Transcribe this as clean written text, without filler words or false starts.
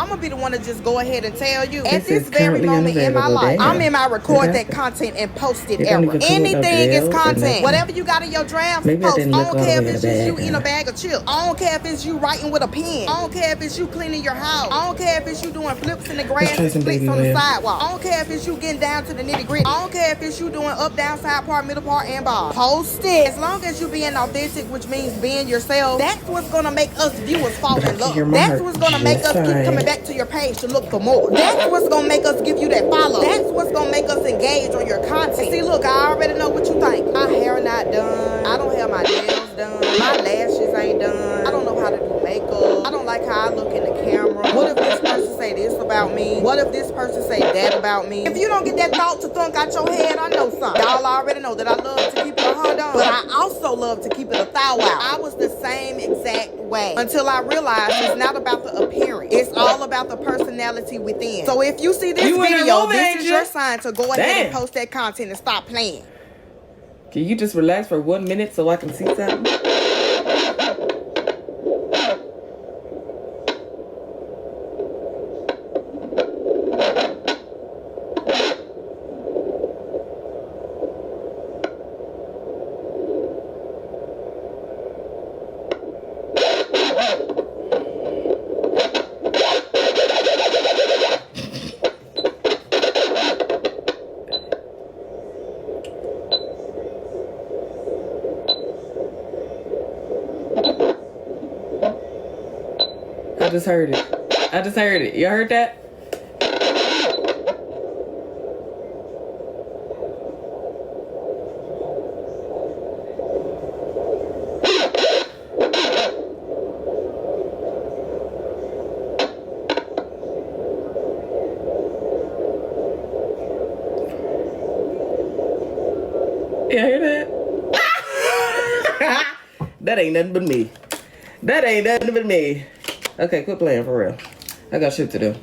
I'm gonna be the one to just go ahead and tell you. At this very moment in my life, I'm in my record that content and post it era. Anything is content. Whatever you got in your drafts, post. I don't care if it's just you eating a bag of chips. I don't care if it's you writing with a pen. I don't care if it's you cleaning your house. I don't care if it's you doing flips in the grass and splits on the sidewalk. I don't care if it's you getting down to the nitty gritty. I don't care if it's you doing up, down, side part, middle part, and bottom. Post it. As long as you being authentic, which means being yourself, that's what's gonna make us viewers fall in love. That's what's gonna make us keep coming back to your page to look for more. That's what's gonna make us give you that follow. That's what's gonna make us engage on your content. See, look, I already know what you think. My hair not done. I don't have my nails done. My lashes ain't done. I don't know how to do makeup. I don't like how I look in the camera. What if this person say this about me? What if this person say that about me? If you don't get that thought to thunk out your head, I know something. Y'all already know that I love to keep it 100 on, but I also love to keep it 1,000 out. I was the same exact way until I realized it's not about the appearance. It's all about the personality within. So if you see this video, this is your sign to go ahead and post that content and stop playing. Can you just relax for 1 minute so I can see something? I just heard it. I just heard it. You heard that? You hear that? That ain't nothing but me. That ain't nothing but me. Okay, quit playing for real. I got shit to do.